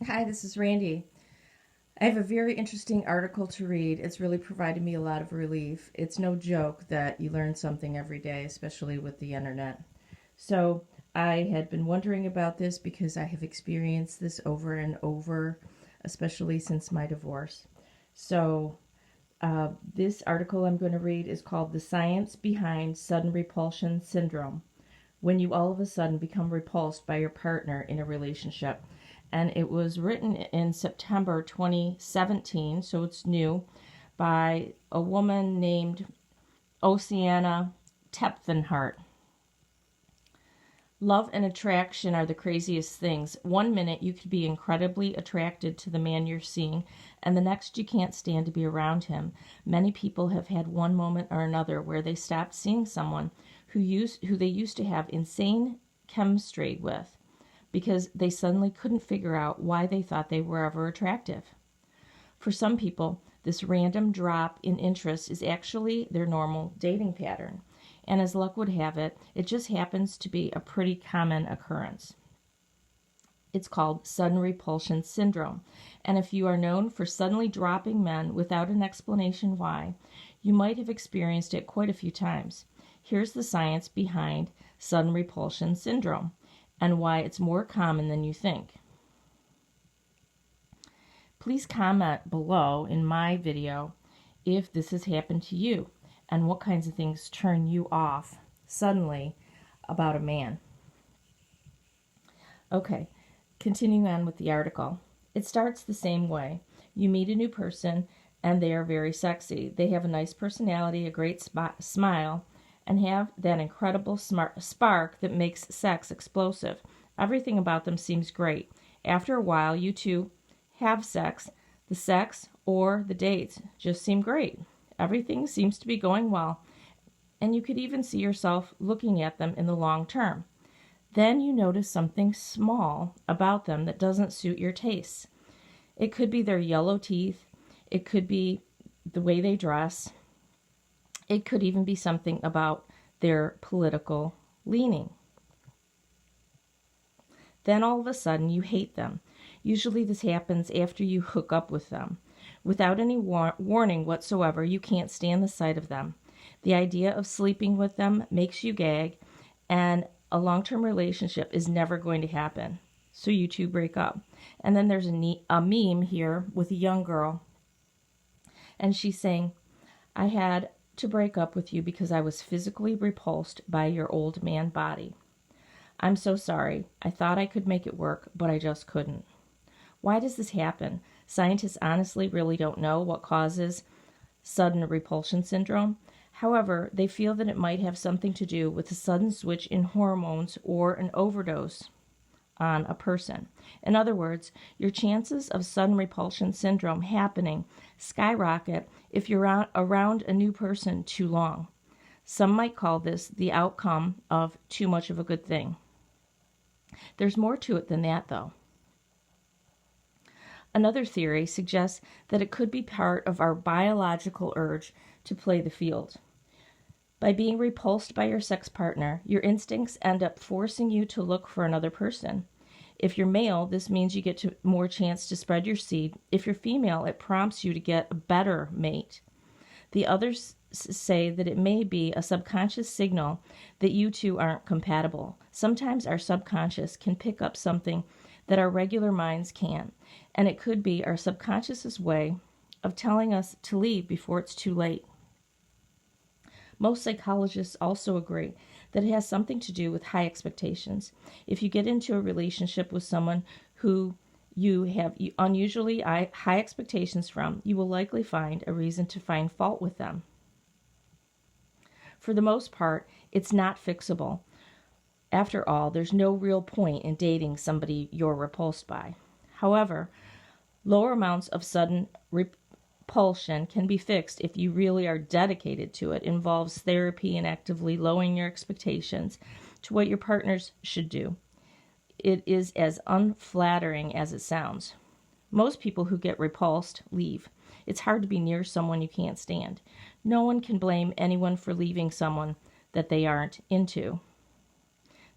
Hi, this is Randy. I have a very interesting article to read. It's really provided me a lot of relief. It's no joke that you learn something every day, especially with the internet. So, I had been wondering about this because I have experienced this over and over, especially since my divorce. So, this article I'm going to read is called The Science Behind Sudden Repulsion Syndrome, when you all of a sudden become repulsed by your partner in a relationship. And it was written in September 2017, so it's new, by a woman named Oceana Tepfenhart. Love and attraction are the craziest things. One minute you could be incredibly attracted to the man you're seeing, and the next you can't stand to be around him. Many people have had one moment or another where they stopped seeing someone who they used to have insane chemistry with because they suddenly couldn't figure out why they thought they were ever attractive. For some people, this random drop in interest is actually their normal dating pattern. And as luck would have it, it just happens to be a pretty common occurrence. It's called sudden repulsion syndrome. And if you are known for suddenly dropping men without an explanation why, you might have experienced it quite a few times. Here's the science behind sudden repulsion syndrome and why it's more common than you think. Please comment below in my video if this has happened to you and what kinds of things turn you off suddenly about a man. Okay, continuing on with the article. It starts the same way. You meet a new person and they are very sexy. They have a nice personality, a great smile, and have that incredible spark that makes sex explosive. Everything about them seems great. After a while, you two have sex. The sex or the dates just seem great. Everything seems to be going well, and you could even see yourself looking at them in the long term. Then you notice something small about them that doesn't suit your tastes. It could be their yellow teeth. It could be the way they dress. It could even be something about their political leaning. Then all of a sudden you hate them. Usually this happens after you hook up with them. Without any warning whatsoever, you can't stand the sight of them. The idea of sleeping with them makes you gag, and a long-term relationship is never going to happen. So you two break up. And then there's a meme here with a young girl, and she's saying, I had to break up with you because I was physically repulsed by your old man body. I'm so sorry. I thought I could make it work, but I just couldn't. Why does this happen? Scientists honestly really don't know what causes sudden repulsion syndrome. However, they feel that it might have something to do with a sudden switch in hormones or an overdose on a person. In other words, your chances of sudden repulsion syndrome happening skyrocket if you're around a new person too long. Some might call this the outcome of too much of a good thing. There's more to it than that, though. Another theory suggests that it could be part of our biological urge to play the field. By being repulsed by your sex partner, your instincts end up forcing you to look for another person. If you're male, this means you get more chance to spread your seed. If you're female, it prompts you to get a better mate. The others say that it may be a subconscious signal that you two aren't compatible. Sometimes our subconscious can pick up something that our regular minds can't, and it could be our subconscious's way of telling us to leave before it's too late. Most psychologists also agree that it has something to do with high expectations. If you get into a relationship with someone who you have unusually high expectations from, you will likely find a reason to find fault with them. For the most part, it's not fixable. After all, there's no real point in dating somebody you're repulsed by. However, lower amounts of sudden repulsion can be fixed if you really are dedicated to it. It involves therapy and actively lowering your expectations to what your partners should do. It is as unflattering as it sounds. Most people who get repulsed leave. It's hard to be near someone you can't stand. No one can blame anyone for leaving someone that they aren't into.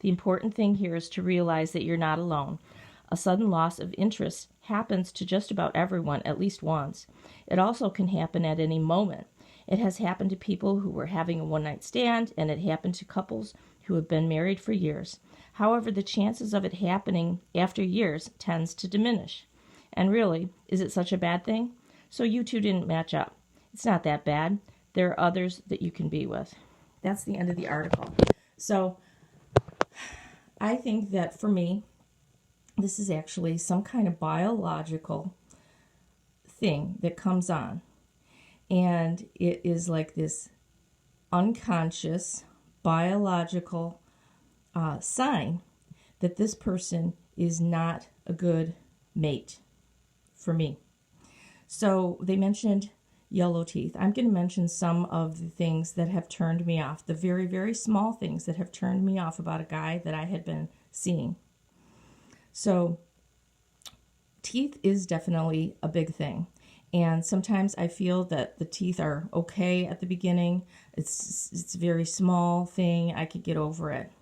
The important thing here is to realize that you're not alone. A sudden loss of interest happens to just about everyone at least once. It also can happen at any moment. It has happened to people who were having a one-night stand, and it happened to couples who have been married for years. However, the chances of it happening after years tends to diminish. And really, is it such a bad thing? So you two didn't match up. It's not that bad. There are others that you can be with. That's the end of the article. So I think that for me, this is actually some kind of biological thing that comes on. And it is like this unconscious biological sign that this person is not a good mate for me. So they mentioned yellow teeth. I'm going to mention some of the things that have turned me off, the very, very small things that have turned me off about a guy that I had been seeing. So teeth is definitely a big thing. And sometimes I feel that the teeth are okay at the beginning. It's a very small thing. I could get over it.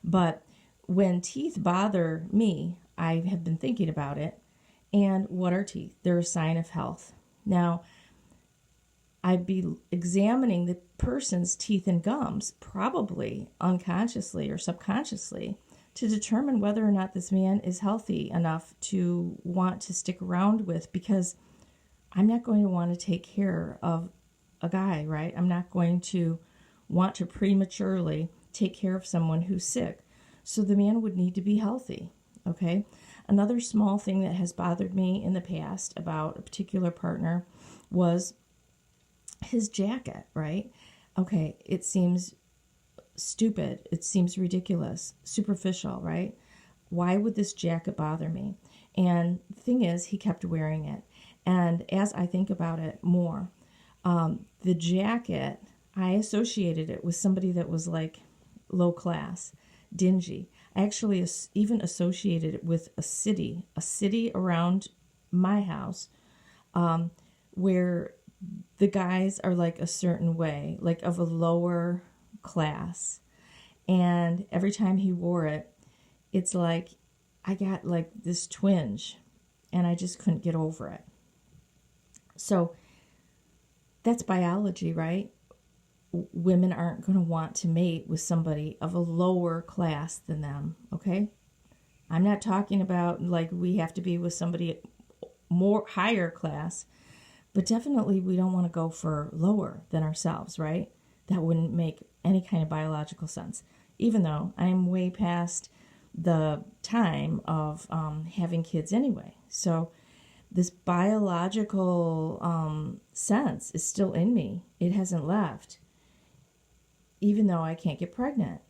But when teeth bother me, I have been thinking about it. And what are teeth? They're a sign of health. Now, I'd be examining the person's teeth and gums, probably unconsciously or subconsciously, to determine whether or not this man is healthy enough to want to stick around with, because I'm not going to want to take care of a guy, right? I'm not going to want to prematurely take care of someone who's sick. So the man would need to be healthy, okay? Another small thing that has bothered me in the past about a particular partner was his jacket, right? Okay, it seems stupid. It seems ridiculous, superficial, right? Why would this jacket bother me? And the thing is, he kept wearing it. And as I think about it more, the jacket, I associated it with somebody that was like low class, dingy. I actually even associated it with a city around my house, where the guys are like a certain way, like of a lower class. And every time he wore it, it's like I got like this twinge, and I just couldn't get over it. So that's biology, right? Women aren't going to want to mate with somebody of a lower class than them, okay? I'm not talking about like we have to be with somebody more higher class, but definitely we don't want to go for lower than ourselves, right? That wouldn't make any kind of biological sense, even though I'm way past the time of having kids anyway. So this biological sense is still in me. It hasn't left, even though I can't get pregnant.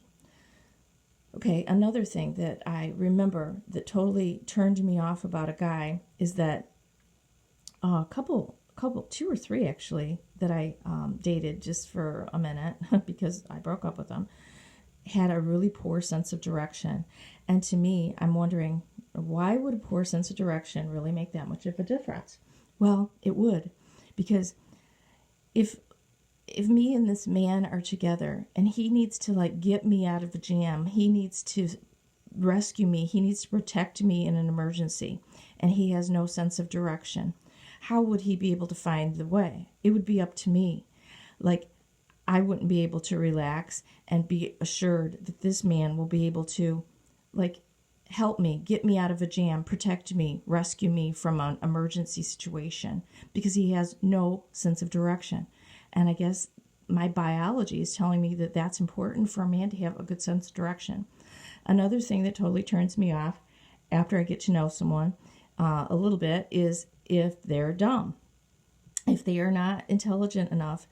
Okay, another thing that I remember that totally turned me off about a guy is that a couple, 2 or 3 actually, that I dated just for a minute because I broke up with them, had a really poor sense of direction. And to me, I'm wondering, why would a poor sense of direction really make that much of a difference? Well, it would, because if me and this man are together and he needs to like get me out of a jam, he needs to rescue me, he needs to protect me in an emergency, and he has no sense of direction, how would he be able to find the way? It would be up to me. Like, I wouldn't be able to relax and be assured that this man will be able to like help me, get me out of a jam, protect me, rescue me from an emergency situation, because he has no sense of direction. And I guess my biology is telling me that that's important for a man to have a good sense of direction. Another thing that totally turns me off after I get to know someone a little bit is if they're dumb. If they are not intelligent enough,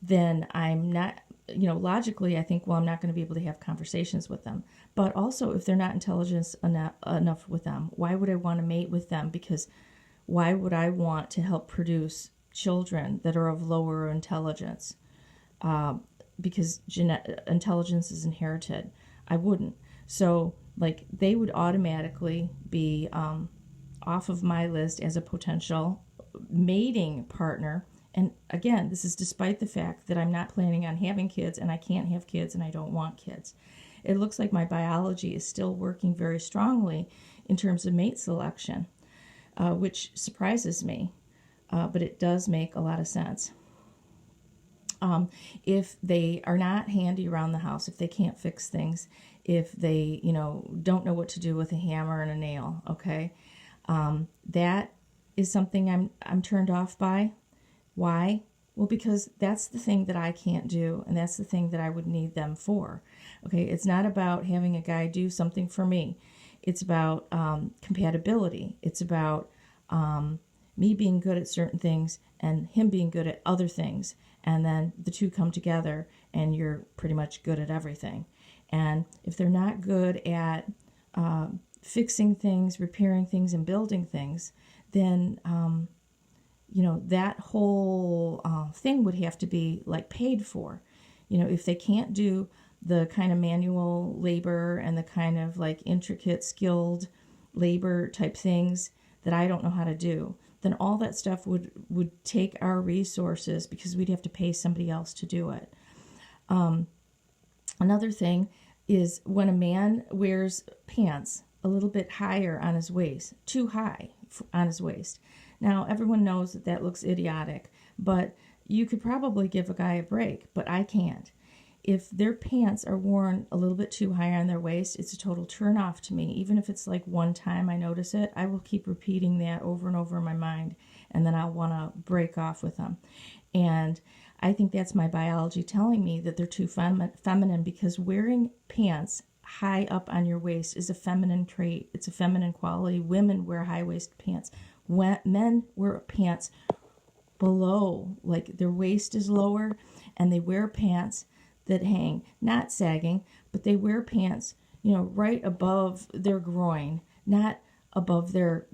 then I'm not, logically I think, well, I'm not going to be able to have conversations with them. But also, if they're not intelligent enough with them, why would I want to mate with them? Because why would I want to help produce children that are of lower intelligence? Because intelligence is inherited. I wouldn't. So, like, they would automatically be off of my list as a potential mating partner. And again, this is despite the fact that I'm not planning on having kids, and I can't have kids, and I don't want kids. It looks like my biology is still working very strongly in terms of mate selection, which surprises me, but it does make a lot of sense. If they are not handy around the house, if they can't fix things, if they, don't know what to do with a hammer and a nail, okay, that is something I'm turned off by. Why? Well, because that's the thing that I can't do, and that's the thing that I would need them for. Okay, it's not about having a guy do something for me. It's about compatibility. It's about me being good at certain things and him being good at other things. And then the two come together and you're pretty much good at everything. And if they're not good at fixing things, repairing things, and building things, then, that whole thing would have to be like paid for. If they can't do the kind of manual labor and the kind of like intricate skilled labor type things that I don't know how to do, then all that stuff would take our resources because we'd have to pay somebody else to do it. Another thing is when a man wears pants a little bit higher on his waist, too high on his waist. Now, everyone knows that looks idiotic, but you could probably give a guy a break, but I can't. If their pants are worn a little bit too high on their waist, it's a total turn off to me. Even if it's like one time I notice it, I will keep repeating that over and over in my mind, and then I'll want to break off with them. And I think that's my biology telling me that they're too feminine, because wearing pants high up on your waist is a feminine trait. It's a feminine quality. Women wear high-waist pants. When men wear pants below, like their waist is lower, and they wear pants that hang, not sagging, but they wear pants, right above their groin, not above their,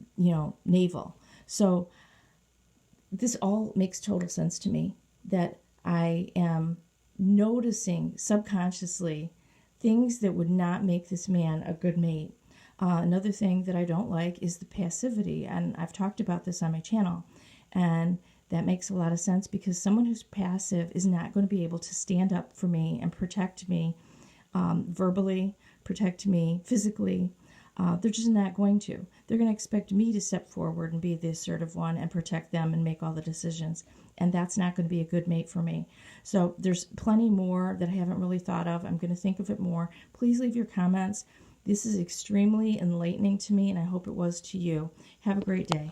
navel. So this all makes total sense to me, that I am noticing subconsciously things that would not make this man a good mate. Another thing that I don't like is the passivity, and I've talked about this on my channel, and that makes a lot of sense, because someone who's passive is not going to be able to stand up for me and protect me verbally, protect me physically. They're just not going to. They're going to expect me to step forward and be the assertive one and protect them and make all the decisions. And that's not going to be a good mate for me. So there's plenty more that I haven't really thought of. I'm going to think of it more. Please leave your comments. This is extremely enlightening to me, and I hope it was to you. Have a great day.